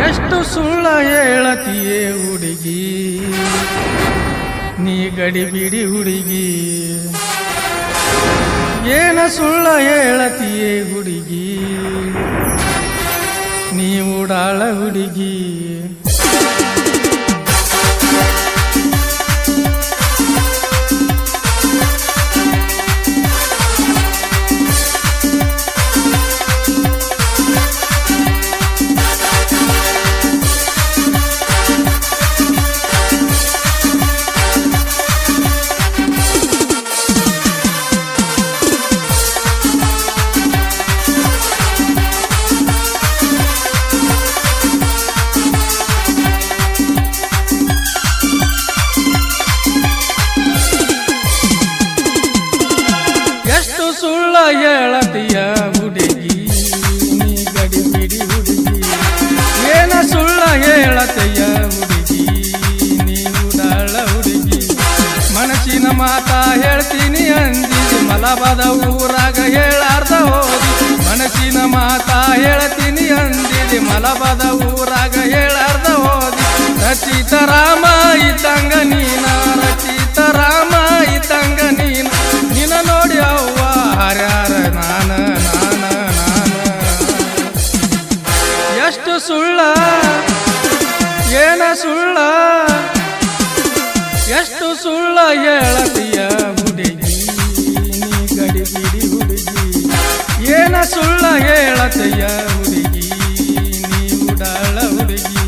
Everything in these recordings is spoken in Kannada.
ಎಷ್ಟು ಸುಳ್ಳ ಹೇಳತಿಯೇ ಹುಡುಗಿ ನೀ ಗಡಿಬಿಡಿ ಹುಡುಗಿ ಏನ ಸುಳ್ಳ ಹೇಳತಿಯೇ ಹುಡುಗಿ ನೀ ಉಡಾಳ ಹುಡುಗಿ ಸುಳ್ಳ ಹೇಳತಿಯ ಹುಡುಗಿ ನೀ ಗಡಿಬಿಡಿ ಹುಡುಗಿ ಏನ ಸುಳ್ಳ ಹೇಳತಿಯ ಹುಡುಗಿ ನೀ ಉಡಾಳ ಹುಡುಗಿ ಮನಸ್ಸಿನ ಮಾತ ಹೇಳ್ತೀನಿ ಅಂದಿದಿ ಮಲಬಾದ ಊರಾಗ ಹೇಳಾರ್ದ ಹೋದಿ ಮನಸ್ಸಿನ ಮಾತ ಹೇಳ್ತೀನಿ ಅಂದಿದಿ ಮಲಬಾದ ಊರಾಗ ಹೇಳಾರ್ದ ಹೋದಿ ರಚಿತ ರಾಮ ಇದ್ದಂಗ ನೀನ ರಚಿತ ರಾಮ ಇದ್ದಂಗ ನೀನ ನಿನ ನೋಡಿ ಅವ್ವ ಹರ್ಯಾರ ನಾನ ನಾನ ನಾನ ಎಷ್ಟು ಸುಳ್ಳ ಏನ ಸುಳ್ಳ ಎಷ್ಟು ಸುಳ್ಳ ಹೇಳತಿಯ ಹುಡುಗಿ ನೀ ಗಡಿಬಿಡಿ ಹುಡುಗಿ ಏನ ಸುಳ್ಳ ಹೇಳತಿಯ ಹುಡುಗಿ ನೀ ಉಡಾಳ ಹುಡುಗಿ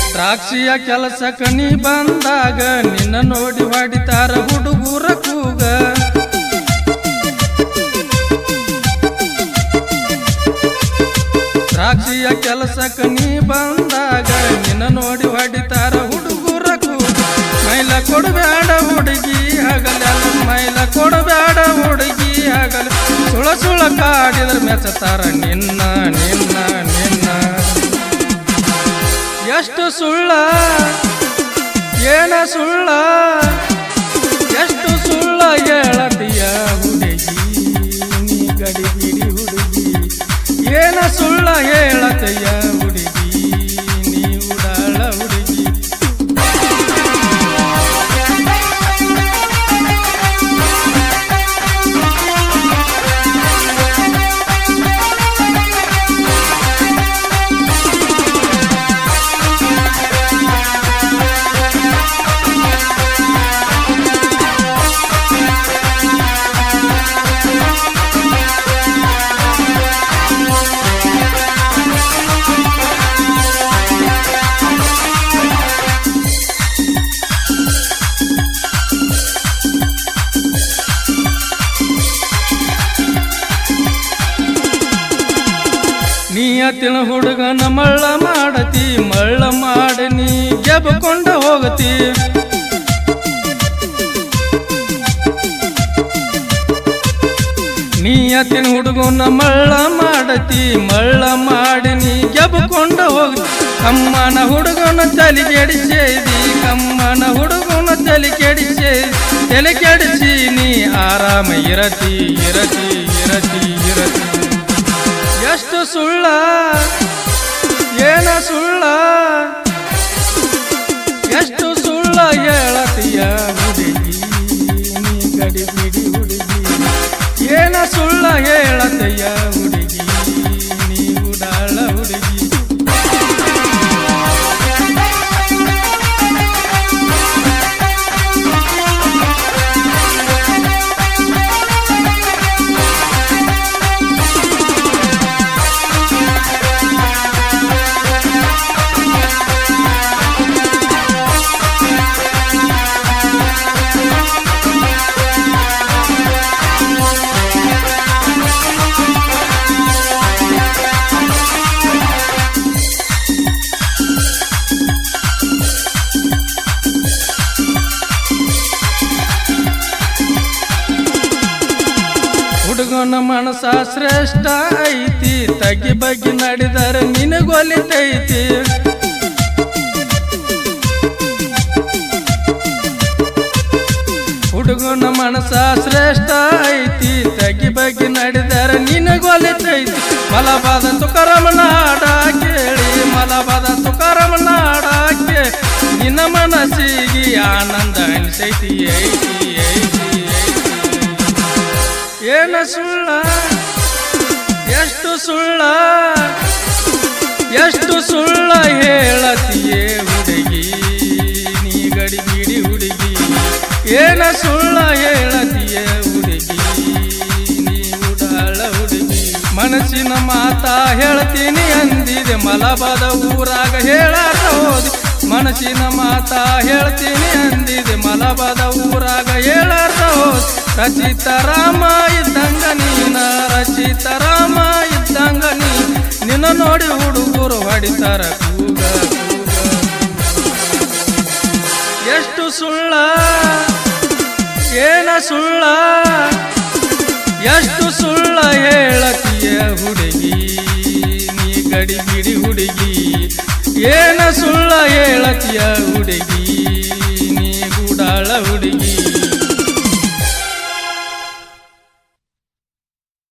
ದ್ರಾಕ್ಷಿಯ ಕೆಲಸಕ್ಕ ನೀ ಬಂದಾಗ ನಿನ್ನ ನೋಡಿ ಹೊಡಿತಾರ ಹುಡುಗೂರ ಕೂಗ ದ್ರಾಕ್ಷಿಯ ಕೆಲಸಕ್ಕ ನೀ ಬಂದಾಗ ನಿನ್ನ ನೋಡಿ ಹೊಡಿತಾರ ಹುಡುಗೂರ ಕೂಗ ಮೈಲ ಕೊಡಬೇಡ ಹುಡುಗಿ ಹಗಲೆಲ್ಲ ಮೈಲ ಕೊಡಬೇಡ ಹುಡುಗಿ ಹಗಲ ಸುಳ ಸುಳ ಕಾಡಿದ್ರ ಮೆಚ್ಚತಾರ ನಿನ್ನ ನಿನ್ನ ನಿನ್ನ ಎಷ್ಟು ಸುಳ್ಳ ಏನ ಸುಳ್ಳ ಎಷ್ಟು ಸುಳ್ಳ ಹೇಳತಿಯ ಹುಡುಗಿ ನೀ ಗಡಿಬಿಡಿ ಹುಡುಗಿ ಏನ ಸುಳ್ಳ ಹೇಳತಿಯ ಹುಡುಗಿ ನೀ ಉಡಾಳ ಹುಡುಗಿ ನೀಯತಿನ ಹುಡುಗನ ಮಳ್ಳ ಮಾಡತಿ ಮಳ್ಳ ಮಾಡಿ ನೀ ಗೆಬ್ಕೊಂಡ ಹೋಗತಿ ನೀಯತಿನ ಹುಡುಗನ ಮಳ್ಳ ಮಾಡತಿ ಮಳ್ಳ ಮಾಡಿ ನೀ ಗೆಬ್ಕೊಂಡ ಹೋಗತಿ ಕಮ್ಮನ ಹುಡುಗನ ತಲೆ ಕೆಡಿಸೇದಿ ಕಮ್ಮನ ಹುಡುಗನ ತಲೆ ಕೆಡಿಸಿ ನೀ ಆರಾಮ ಇರತಿ ಇರತಿ ಇರತಿ ಇರತಿ ಎಷ್ಟು ಸುಳ್ಳ ಏನ ಸುಳ್ಳ ಎಷ್ಟು ಸುಳ್ಳ ಹೇಳತಿಯ ಹುಡುಗಿ ನೀ ಗಡಿಬಿಡಿ ಹುಡುಗಿ ಏನ ಸುಳ್ಳ ಹೇಳತಿಯ ಹುಡುಗಿ ನೀ ಉಡಾಳ ಹುಡುಗಿ ಹುಡುಗನ ಮನಸ ಶ್ರೇಷ್ಠ ಐತಿ, ತಗ್ಗಿ ಬಗ್ಗಿ ನಡೆದರೆ ನಿನಗೊಲಿತೈತಿ. ಹುಡುಗನ ಮನಸ ಶ್ರೇಷ್ಠ ಐತಿ, ತಗ್ಗಿ ಬಗ್ಗಿ ನಡೆದರೆ ನಿನಗೊಲಿತೈತಿ. ಮಲಬಾದ ತುಕಾರಾಮನ ಹಾಡ ಕೇಳಿ, ಮಲಬಾದ ತುಕಾರಾಮನ ಹಾಡ ಕೇಳಿ ನಿನ್ನ ಮನಸ್ಸಿಗೆ ಆನಂದ ಅನಿಸೈತಿ. ಐತಿ ಐತಿ ಏನ ಸುಳ್ಳ ಎಷ್ಟು ಸುಳ್ಳ ಎಷ್ಟು ಸುಳ್ಳ ಹೇಳತಿಯೇ ಹುಡುಗಿ ನೀ ಗಡಿಗಿಡಿ ಹುಡುಗಿ. ಏನ ಸುಳ್ಳ ಹೇಳತಿಯೇ ಹುಡುಗಿ ನೀ ಉಡಾಳ ಹುಡುಗಿ. ಮನಸ್ಸಿನ ಮಾತ ಹೇಳ್ತೀನಿ ಅಂದಿದೆ, ಮಲಬಾದ ಊರಾಗ ಹೇಳಾರ ಹೋದಿ. ಮನಸ್ಸಿನ ಮಾತ ಹೇಳ್ತೀನಿ ಅಂದಿದೆ, ಮಲಬಾದ ಊರಾಗ ಹೇಳಾರ ಹೋದಿ. ರಚಿತ ರಾಮ ಇದ್ದಂಗ ನೀನ, ರಚಿತ ರಾಮ ಇದ್ದಂಗ ನೀ, ನಿನ್ನ ನೋಡಿ ಹುಡುಗರು ಹೊಡಿತಾರ ಕೂಗ ಕೂಗ. ಎಷ್ಟು ಸುಳ್ಳ ಏನ ಸುಳ್ಳ ಎಷ್ಟು ಸುಳ್ಳ ಹೇಳತಿಯ ಹುಡುಗಿ ನೀ ಗಡಿಗಿಡಿ ಹುಡುಗಿ. ಏನ ಸುಳ್ಳ ಹೇಳತಿಯ ಹುಡುಗಿ ನೀ ಗುಡಾಳ ಹುಡುಗಿ.